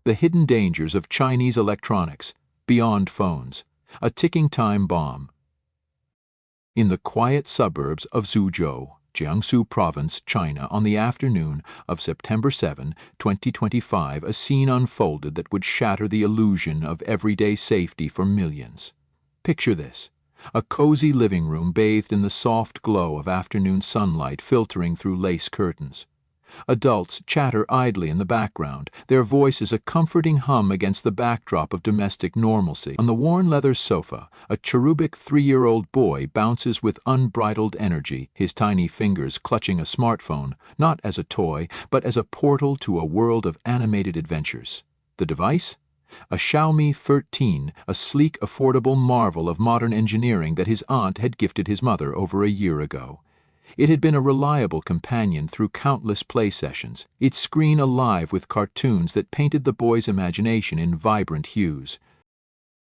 The hidden dangers of Chinese electronics, beyond phones, a ticking time bomb. In the quiet suburbs of Suzhou, Jiangsu Province, China, on the afternoon of September 7, 2025, a scene unfolded that would shatter the illusion of everyday safety for millions. Picture this: a cozy living room bathed in the soft glow of afternoon sunlight filtering through lace curtains. Adults chatter idly in the background, their voices a comforting hum against the backdrop of domestic normalcy. On the worn leather sofa, a cherubic 3-year-old boy bounces with unbridled energy, his tiny fingers clutching a smartphone, not as a toy, but as a portal to a world of animated adventures. The device? A Xiaomi 13, a sleek, affordable marvel of modern engineering that his aunt had gifted his mother over a year ago. It had been a reliable companion through countless play sessions, its screen alive with cartoons that painted the boy's imagination in vibrant hues.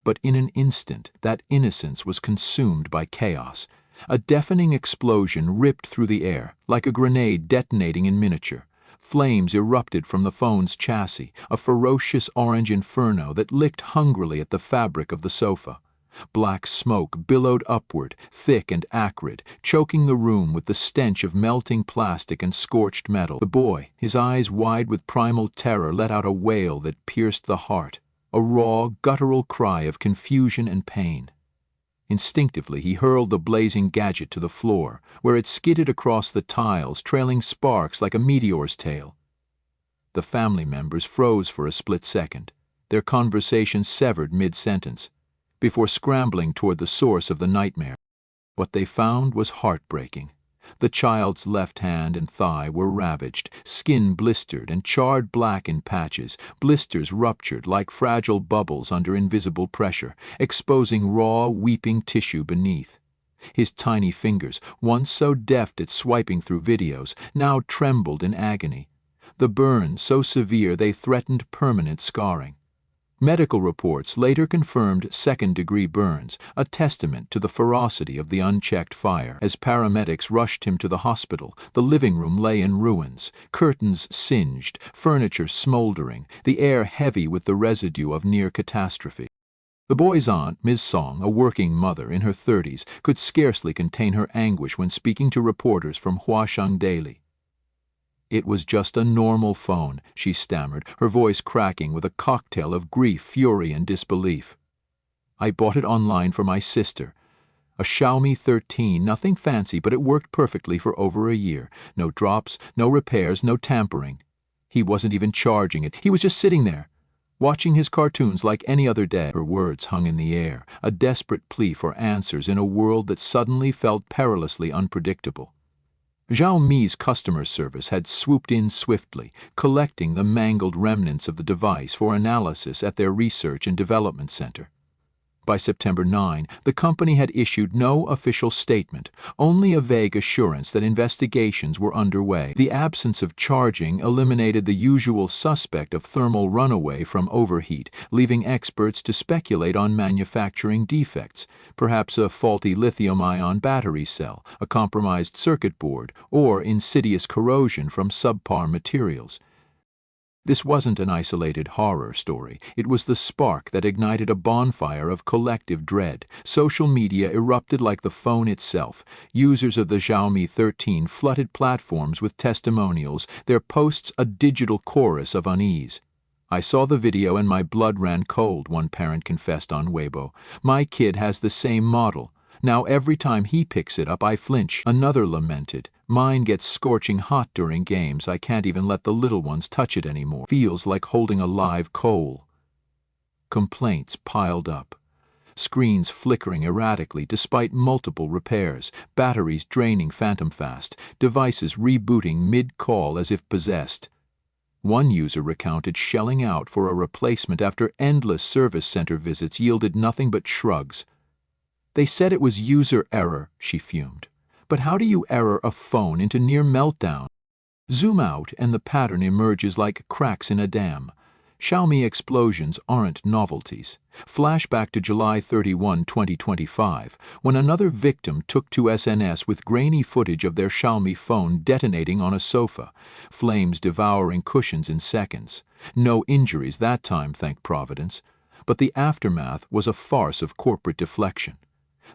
But in an instant, that innocence was consumed by chaos. A deafening explosion ripped through the air, like a grenade detonating in miniature. Flames erupted from the phone's chassis, a ferocious orange inferno that licked hungrily at the fabric of the sofa. Black smoke billowed upward, thick and acrid, choking the room with the stench of melting plastic and scorched metal. The boy, his eyes wide with primal terror, let out a wail that pierced the heart, a raw, guttural cry of confusion and pain. Instinctively, he hurled the blazing gadget to the floor, where it skidded across the tiles, trailing sparks like a meteor's tail. The family members froze for a split second, their conversation severed mid-sentence, before scrambling toward the source of the nightmare. What they found was heartbreaking. The child's left hand and thigh were ravaged, skin blistered and charred black in patches, blisters ruptured like fragile bubbles under invisible pressure, exposing raw, weeping tissue beneath. His tiny fingers, once so deft at swiping through videos, now trembled in agony. The burns, so severe they threatened permanent scarring. Medical reports later confirmed second-degree burns, a testament to the ferocity of the unchecked fire. As paramedics rushed him to the hospital, the living room lay in ruins, curtains singed, furniture smoldering, the air heavy with the residue of near catastrophe. The boy's aunt, Ms. Song, a working mother in her 30s, could scarcely contain her anguish when speaking to reporters from Huashan Daily. "It was just a normal phone," she stammered, her voice cracking with a cocktail of grief, fury, and disbelief. "I bought it online for my sister. A Xiaomi 13, nothing fancy, but it worked perfectly for over a year. No drops, no repairs, no tampering. He wasn't even charging it. He was just sitting there, watching his cartoons like any other day." Her words hung in the air, a desperate plea for answers in a world that suddenly felt perilously unpredictable. Xiaomi's customer service had swooped in swiftly, collecting the mangled remnants of the device for analysis at their research and development center. By September 9, the company had issued no official statement, only a vague assurance that investigations were underway. The absence of charging eliminated the usual suspect of thermal runaway from overheat, leaving experts to speculate on manufacturing defects, perhaps a faulty lithium-ion battery cell, a compromised circuit board, or insidious corrosion from subpar materials. This wasn't an isolated horror story. It was the spark that ignited a bonfire of collective dread. Social media erupted like the phone itself. Users of the Xiaomi 13 flooded platforms with testimonials, their posts a digital chorus of unease. "I saw the video and my blood ran cold," one parent confessed on Weibo. "My kid has the same model. Now every time he picks it up I flinch." Another lamented, "Mine gets scorching hot during games. I can't even let the little ones touch it anymore. Feels like holding a live coal." Complaints piled up. Screens flickering erratically despite multiple repairs, batteries draining phantom fast, devices rebooting mid-call as if possessed. One user recounted shelling out for a replacement after endless service center visits yielded nothing but shrugs. "They said it was user error," she fumed. "But how do you error a phone into near meltdown? Zoom out and the pattern emerges like cracks in a dam. Xiaomi explosions aren't novelties. Flashback to July 31, 2025, when another victim took to SNS with grainy footage of their Xiaomi phone detonating on a sofa, flames devouring cushions in seconds. No injuries that time, thank Providence. But the aftermath was a farce of corporate deflection.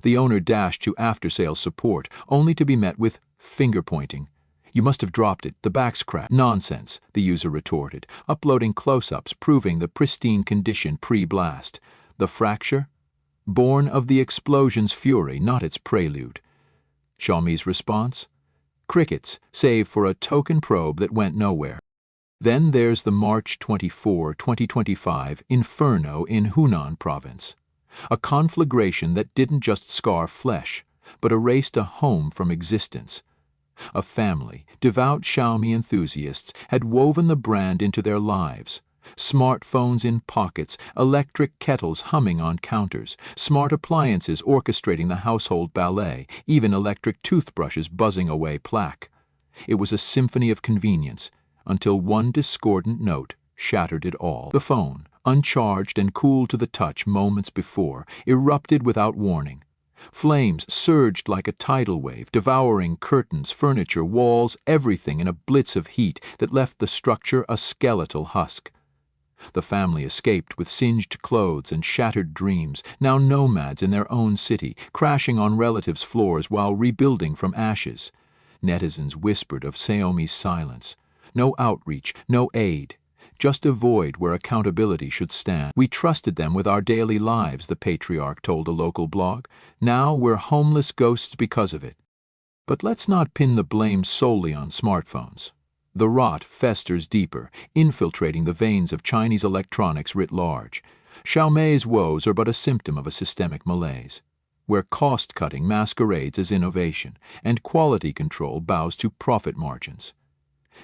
The owner dashed to after-sales support, only to be met with finger-pointing. "You must have dropped it, the back's cracked." "Nonsense," the user retorted, uploading close-ups proving the pristine condition pre-blast. The fracture? Born of the explosion's fury, not its prelude. Xiaomi's response? Crickets, save for a token probe that went nowhere. Then there's the March 24, 2025 inferno in Hunan province. A conflagration that didn't just scar flesh, but erased a home from existence. A family, devout Xiaomi enthusiasts, had woven the brand into their lives. Smartphones in pockets, electric kettles humming on counters, smart appliances orchestrating the household ballet, even electric toothbrushes buzzing away plaque. It was a symphony of convenience, until one discordant note shattered it all. The phone, uncharged and cool to the touch moments before, erupted without warning. Flames surged like a tidal wave, devouring curtains, furniture, walls, everything in a blitz of heat that left the structure a skeletal husk. The family escaped with singed clothes and shattered dreams, now nomads in their own city, crashing on relatives' floors while rebuilding from ashes. Netizens whispered of Xiaomi's silence. No outreach, no aid. Just a void where accountability should stand. "We trusted them with our daily lives," the patriarch told a local blog. "Now we're homeless ghosts because of it." But let's not pin the blame solely on smartphones. The rot festers deeper, infiltrating the veins of Chinese electronics writ large. Xiaomi's woes are but a symptom of a systemic malaise, where cost-cutting masquerades as innovation, and quality control bows to profit margins.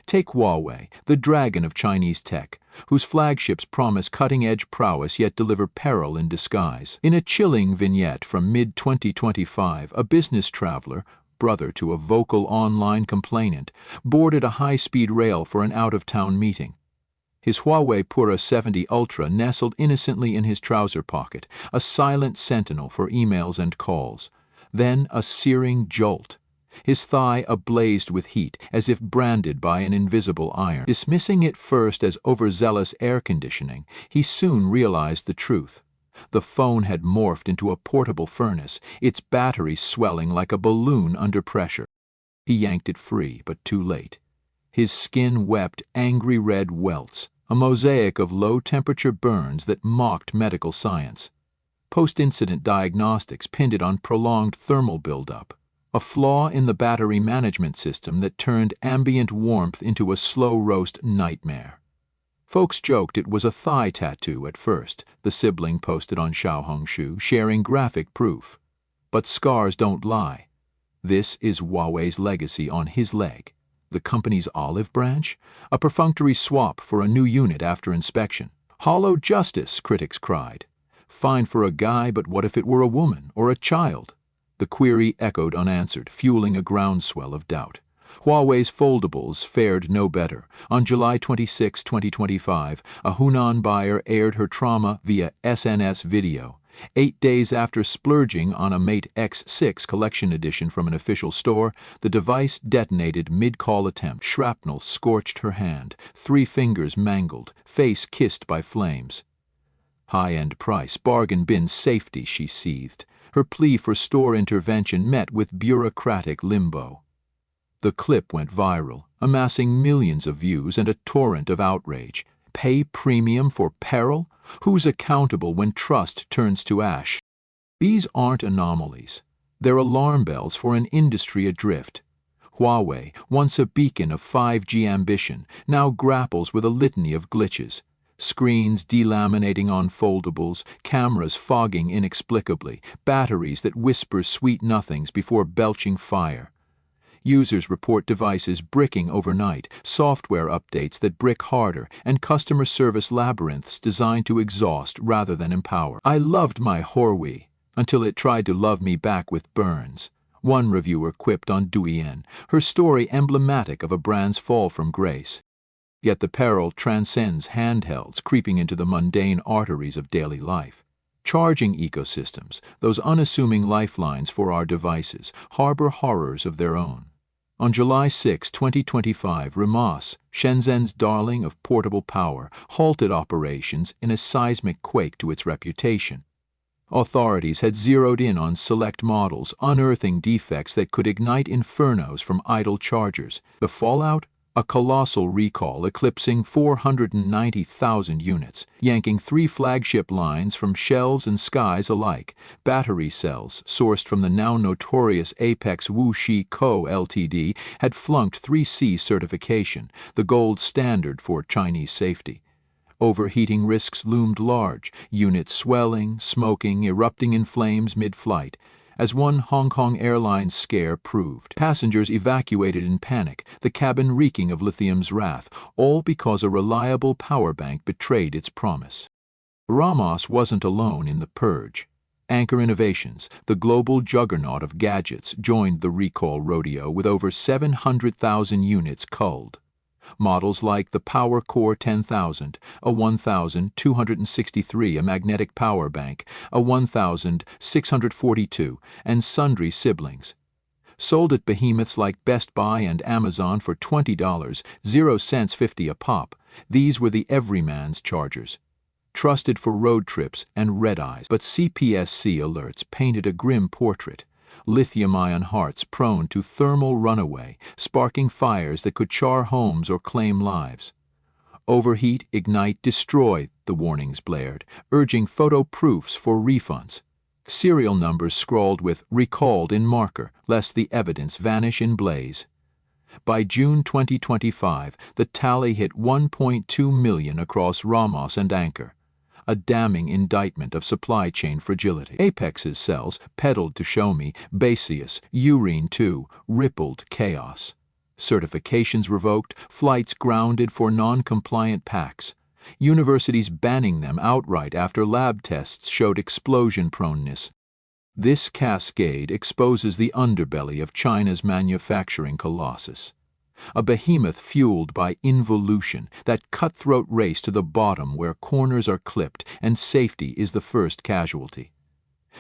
Take Huawei, the dragon of Chinese tech, whose flagships promise cutting-edge prowess yet deliver peril in disguise. In a chilling vignette from mid-2025, a business traveler, brother to a vocal online complainant, boarded a high-speed rail for an out-of-town meeting. His Huawei Pura 70 Ultra nestled innocently in his trouser pocket, a silent sentinel for emails and calls. Then a searing jolt. His thigh ablazed with heat, as if branded by an invisible iron. Dismissing it first as overzealous air conditioning, he soon realized the truth. The phone had morphed into a portable furnace, its battery swelling like a balloon under pressure. He yanked it free, but too late. His skin wept angry red welts, a mosaic of low-temperature burns that mocked medical science. Post-incident diagnostics pinned it on prolonged thermal buildup. A flaw in the battery management system that turned ambient warmth into a slow-roast nightmare. Folks joked it was a thigh tattoo at first, the sibling posted on Xiaohongshu, sharing graphic proof. But scars don't lie. This is Huawei's legacy on his leg. The company's olive branch? A perfunctory swap for a new unit after inspection. Hollow justice, critics cried. Fine for a guy, but what if it were a woman or a child? The query echoed unanswered, fueling a groundswell of doubt. Huawei's foldables fared no better. On July 26, 2025, a Hunan buyer aired her trauma via SNS video. 8 days after splurging on a Mate X6 collection edition from an official store, the device detonated mid-call attempt. Shrapnel scorched her hand, 3 fingers mangled, face kissed by flames. High-end price, bargain bin safety, she seethed. Her plea for store intervention met with bureaucratic limbo. The clip went viral, amassing millions of views and a torrent of outrage. Pay premium for peril? Who's accountable when trust turns to ash? These aren't anomalies. They're alarm bells for an industry adrift. Huawei, once a beacon of 5G ambition, now grapples with a litany of glitches. Screens delaminating on foldables, cameras fogging inexplicably, batteries that whisper sweet nothings before belching fire. Users report devices bricking overnight, software updates that brick harder, and customer service labyrinths designed to exhaust rather than empower. "I loved my Huawei until it tried to love me back with burns," one reviewer quipped on Douyin, her story emblematic of a brand's fall from grace. Yet the peril transcends handhelds, creeping into the mundane arteries of daily life. Charging ecosystems, those unassuming lifelines for our devices, harbor horrors of their own. On July 6, 2025, Remas, Shenzhen's darling of portable power, halted operations in a seismic quake to its reputation. Authorities had zeroed in on select models, unearthing defects that could ignite infernos from idle chargers. The fallout? A colossal recall eclipsing 490,000 units, yanking 3 flagship lines from shelves and skies alike. Battery cells, sourced from the now notorious Apex Wuxi Co. Ltd., had flunked 3C certification, the gold standard for Chinese safety. Overheating risks loomed large, units swelling, smoking, erupting in flames mid-flight. As one Hong Kong Airlines scare proved, passengers evacuated in panic, the cabin reeking of lithium's wrath, all because a reliable power bank betrayed its promise. Ramos wasn't alone in the purge. Anchor Innovations, the global juggernaut of gadgets, joined the recall rodeo with over 700,000 units culled. Models like the Power Core 10,000, a 1,263, a magnetic power bank, a 1,642, and sundry siblings. Sold at behemoths like Best Buy and Amazon for $20, 0 cents 50 a pop, these were the everyman's chargers. Trusted for road trips and red-eyes, but CPSC alerts painted a grim portrait. Lithium-ion hearts prone to thermal runaway, sparking fires that could char homes or claim lives. Overheat, ignite, destroy, the warnings blared, urging photo proofs for refunds. Serial numbers scrawled with recalled in marker, lest the evidence vanish in blaze. By June 2025, the tally hit 1.2 million across Ramos and Anchor. A damning indictment of supply chain fragility. Apex's cells, peddled to Xiaomi, Baseus, Urine 2, rippled chaos. Certifications revoked, flights grounded for non-compliant packs. Universities banning them outright after lab tests showed explosion proneness. This cascade exposes the underbelly of China's manufacturing colossus. A behemoth fueled by involution, that cutthroat race to the bottom where corners are clipped and safety is the first casualty.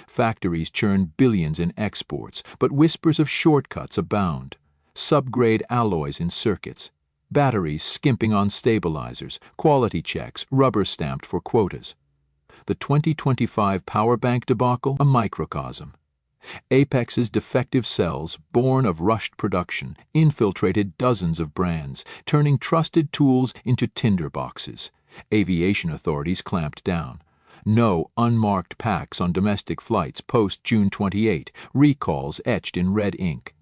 Factories churn billions in exports, but whispers of shortcuts abound. Subgrade alloys in circuits, batteries skimping on stabilizers, quality checks rubber-stamped for quotas. The 2025 power bank debacle, a microcosm. Apex's defective cells, born of rushed production, infiltrated dozens of brands, turning trusted tools into tinderboxes. Aviation authorities clamped down. No unmarked packs on domestic flights post-June 28, recalls etched in red ink.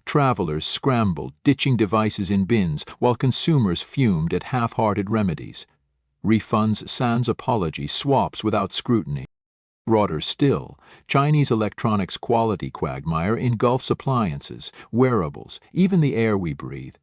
Travelers scrambled, ditching devices in bins, while consumers fumed at half-hearted remedies. Refunds sans apology, swaps without scrutiny. Broader still, Chinese electronics quality quagmire engulfs appliances, wearables, even the air we breathe.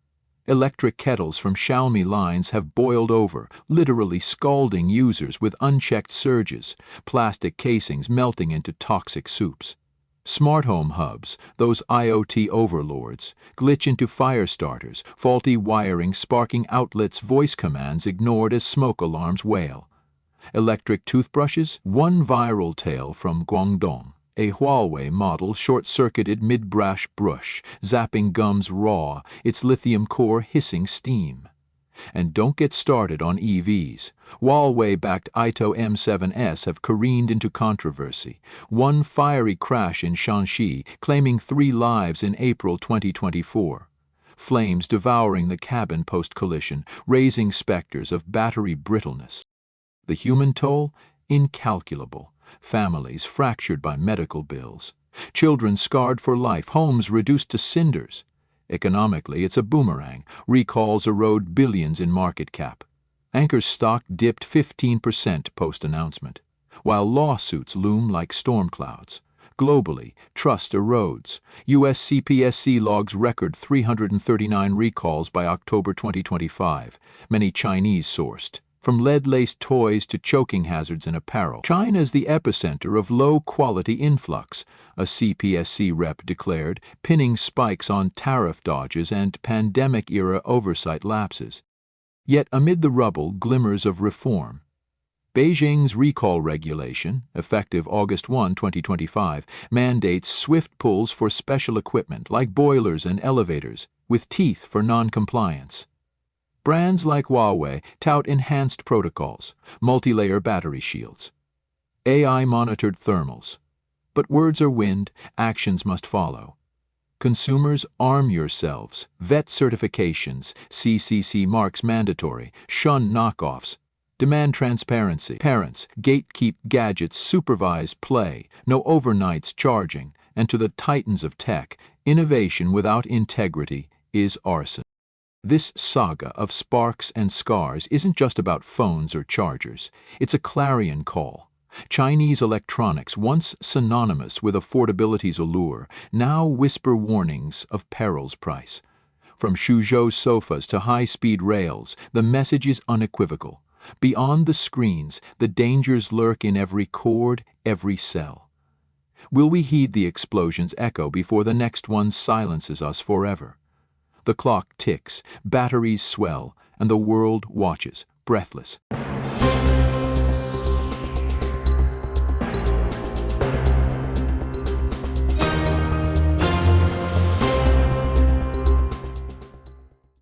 Electric kettles from Xiaomi lines have boiled over, literally scalding users with unchecked surges, plastic casings melting into toxic soups. Smart home hubs, those IoT overlords, glitch into fire starters, faulty wiring sparking outlets, voice commands ignored as smoke alarms wail. Electric toothbrushes, one viral tale from Guangdong. A Huawei model short-circuited mid-brush, zapping gums raw, its lithium core hissing steam. And don't get started on EVs. Huawei-backed Ito M7S have careened into controversy. One fiery crash in Shanxi, claiming 3 lives in April 2024. Flames devouring the cabin post-collision, raising specters of battery brittleness. The human toll? Incalculable. Families fractured by medical bills. Children scarred for life, homes reduced to cinders. Economically, it's a boomerang. Recalls erode billions in market cap. Anchor's stock dipped 15% post-announcement, while lawsuits loom like storm clouds. Globally, trust erodes. U.S. CPSC logs record 339 recalls by October 2025, many Chinese-sourced. From lead-laced toys to choking hazards in apparel, China is the epicenter of low-quality influx, a CPSC rep declared, pinning spikes on tariff dodges and pandemic-era oversight lapses. Yet amid the rubble, glimmers of reform. Beijing's recall regulation, effective August 1, 2025, mandates swift pulls for special equipment like boilers and elevators, with teeth for non-compliance. Brands like Huawei tout enhanced protocols, multi-layer battery shields, AI-monitored thermals. But words are wind, actions must follow. Consumers, arm yourselves. Vet certifications, CCC marks mandatory. Shun knockoffs. Demand transparency. Parents, gatekeep gadgets, supervise play. No overnights charging. And to the titans of tech, innovation without integrity is arson. This saga of sparks and scars isn't just about phones or chargers. It's a clarion call. Chinese electronics, once synonymous with affordability's allure, now whisper warnings of peril's price. From Suzhou sofas to high-speed rails, the message is unequivocal. Beyond the screens, the dangers lurk in every cord, every cell. Will we heed the explosion's echo before the next one silences us forever? The clock ticks, batteries swell, and the world watches, breathless,